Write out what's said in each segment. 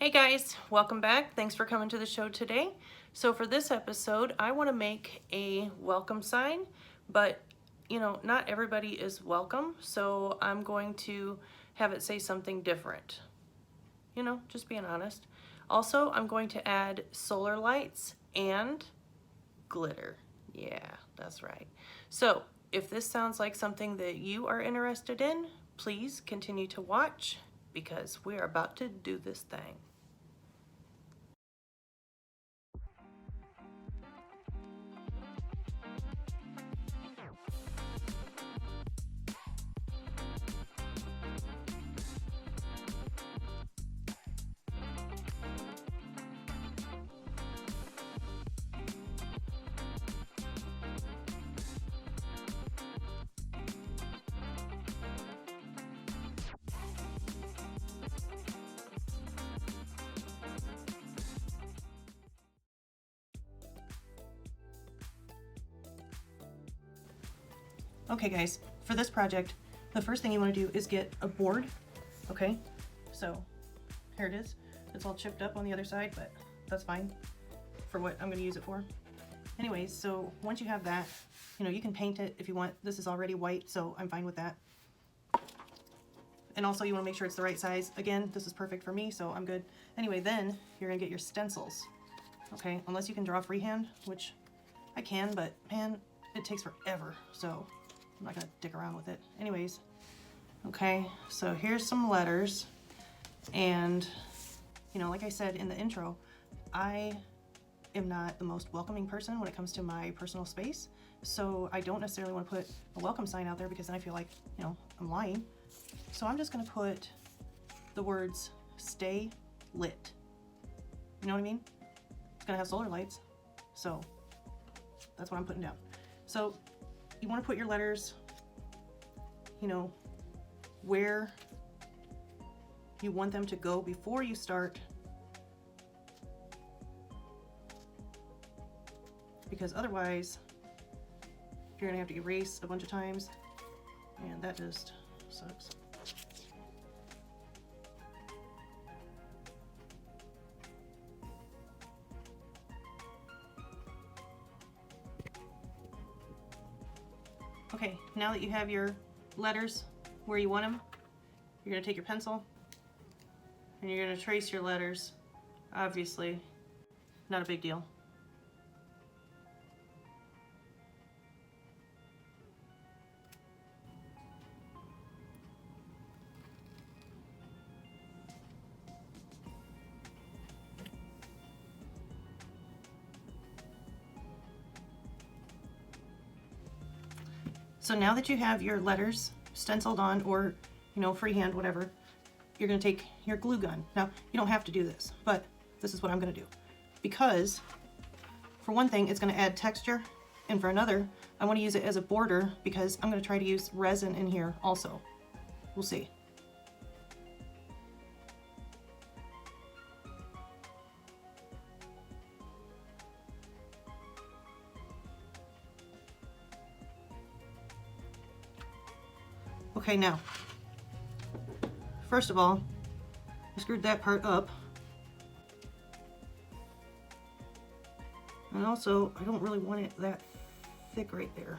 Hey guys, welcome back. Thanks for coming to the show today. So for this episode, I want to make a welcome sign, but not everybody is welcome, so I'm going to have it say something different. Just being honest. Also, I'm going to add solar lights and glitter. Yeah, that's right. So if this sounds like something that you are interested in, please continue to watch because we are about to do this thing. Okay guys, for this project, the first thing you want to do is get a board, okay? So here it is. It's all chipped up on the other side, but that's fine for what I'm going to use it for. Anyways, so once you have that, you can paint it if you want. This is already white, so I'm fine with that. And also you want to make sure it's the right size. Again, this is perfect for me, so I'm good. Anyway, then you're going to get your stencils, okay? Unless you can draw freehand, which I can, but man, it takes forever, so I'm not gonna dick around with it. Anyways, okay, so here's some letters, and like I said in the intro, I am not the most welcoming person when it comes to my personal space, so I don't necessarily want to put a welcome sign out there because then I feel like, I'm lying. So I'm just gonna put the words stay lit. You know what I mean? It's gonna have solar lights, so that's what I'm putting down. So you want to put your letters, where you want them to go before you start, because otherwise you're going to have to erase a bunch of times, and that just sucks. Okay, now that you have your letters where you want them, you're going to take your pencil and you're going to trace your letters. Obviously, not a big deal. So now that you have your letters stenciled on, or freehand, whatever, you're going to take your glue gun. Now you don't have to do this, but this is what I'm going to do, because for one thing it's going to add texture, and for another I want to use it as a border because I'm going to try to use resin in here also. We'll see. Okay, now, first of all, I screwed that part up. And also, I don't really want it that thick right there.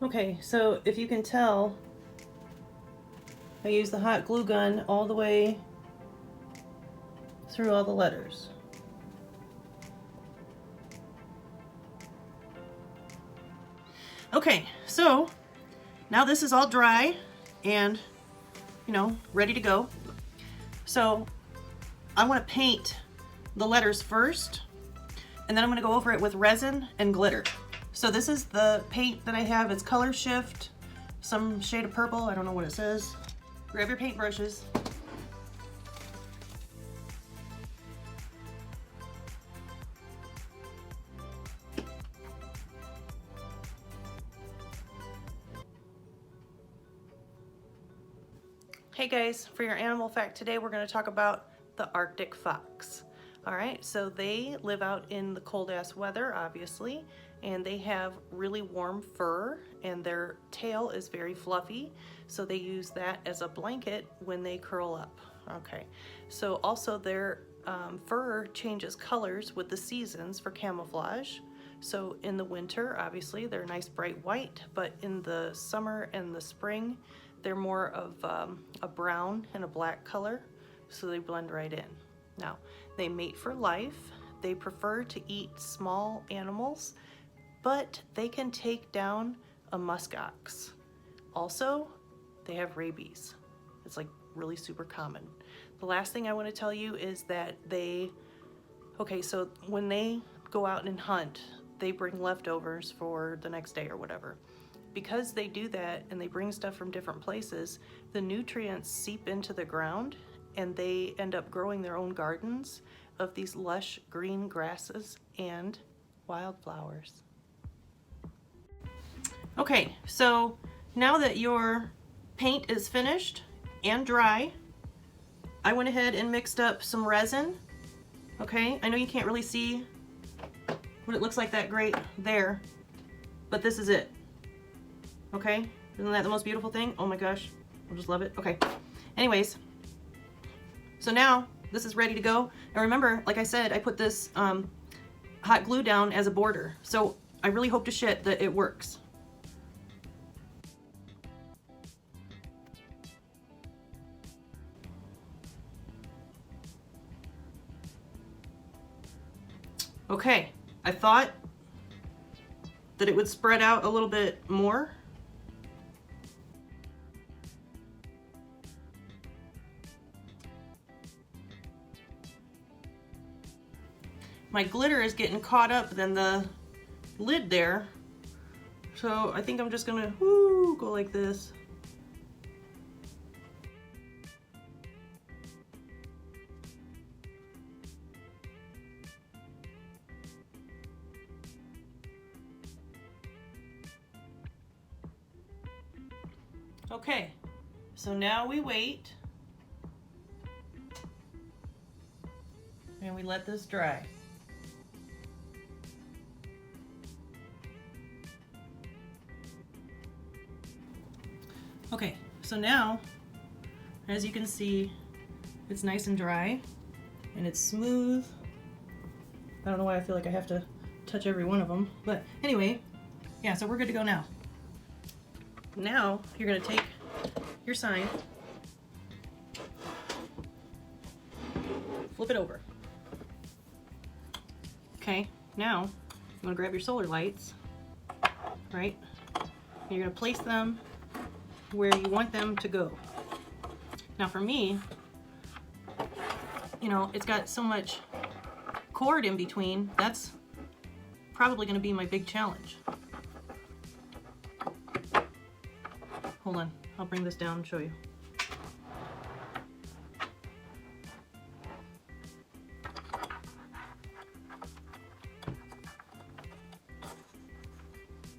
Okay, so if you can tell, I use the hot glue gun all the way through all the letters. Okay, so now this is all dry and, ready to go. So I want to paint the letters first, and then I'm going to go over it with resin and glitter. So this is the paint that I have. It's Color Shift, some shade of purple. I don't know what it says. Grab your paint brushes. Hey guys, for your animal fact today, we're going to talk about the Arctic fox. All right, so they live out in the cold ass weather, obviously, and they have really warm fur, and their tail is very fluffy, so they use that as a blanket when they curl up. Okay, so also their fur changes colors with the seasons for camouflage. So in the winter, obviously, they're nice bright white, but in the summer and the spring, they're more of a brown and a black color, so they blend right in. Now, they mate for life. They prefer to eat small animals, but they can take down a muskox. Also, they have rabies. It's like really super common. The last thing I want to tell you is that so when they go out and hunt, they bring leftovers for the next day or whatever. Because they do that and they bring stuff from different places, the nutrients seep into the ground and they end up growing their own gardens of these lush green grasses and wildflowers. Okay, so now that your paint is finished and dry, I went ahead and mixed up some resin. Okay, I know you can't really see what it looks like that great there, but this is it. Okay, isn't that the most beautiful thing? Oh my gosh, I just love it. Okay, anyways, so now this is ready to go. And remember, like I said, I put this hot glue down as a border. So I really hope to shit that it works. Okay, I thought that it would spread out a little bit more. My glitter is getting caught up in the lid there. So I think I'm just gonna go like this. Okay, so now we wait and we let this dry. Okay, so now, as you can see, it's nice and dry and it's smooth. I don't know why I feel like I have to touch every one of them, but anyway, yeah, so we're good to go now. Now you're gonna take your sign, flip it over. Okay, now you wanna grab your solar lights, right? And you're gonna place them where you want them to go. Now for me, you know, it's got so much cord in between, that's probably gonna be my big challenge. Hold on, I'll bring this down and show you.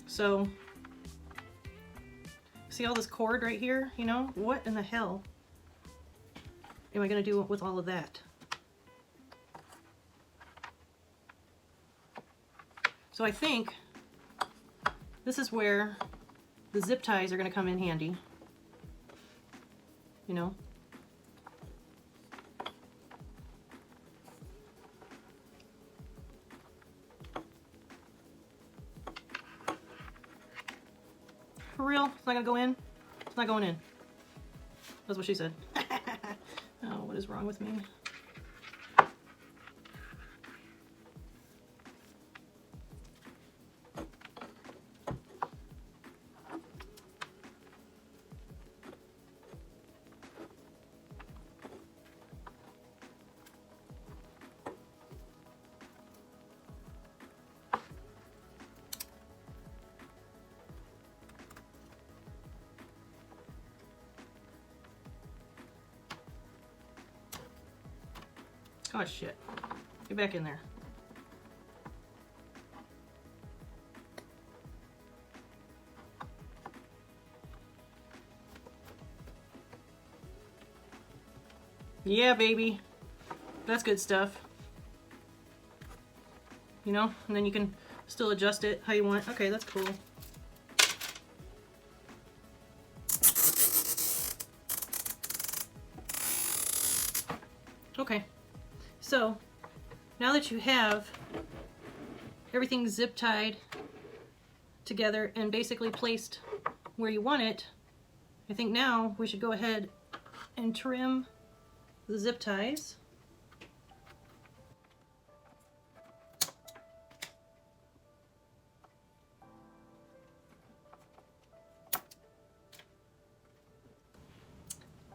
So, see all this cord right here, you know? What in the hell am I gonna do with all of that? So I think this is where the zip ties are gonna come in handy, you know? For real? It's not gonna go in? It's not going in. That's what she said. Oh, what is wrong with me? Oh shit. Get back in there. Yeah, baby. That's good stuff. You know, and then you can still adjust it how you want. Okay, that's cool. Okay, so now that you have everything zip tied together and basically placed where you want it, I think now we should go ahead and trim the zip ties.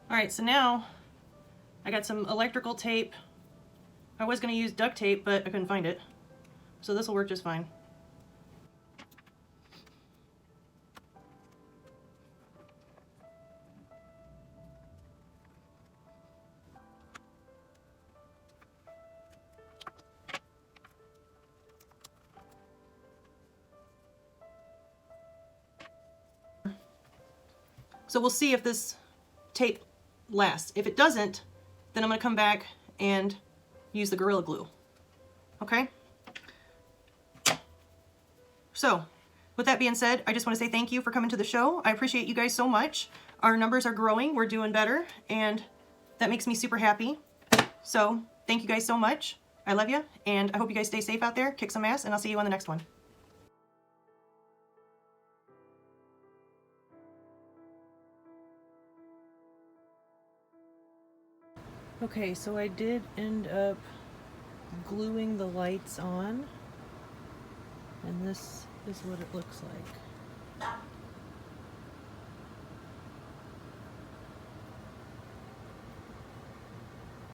All right, so now I got some electrical tape. I was going to use duct tape, but I couldn't find it. So this will work just fine. So we'll see if this tape lasts. If it doesn't, then I'm going to come back and use the Gorilla Glue. Okay? So, with that being said, I just want to say thank you for coming to the show. I appreciate you guys so much. Our numbers are growing, we're doing better, and that makes me super happy. So, thank you guys so much. I love you, and I hope you guys stay safe out there, kick some ass, and I'll see you on the next one. Okay, so I did end up gluing the lights on, and this is what it looks like.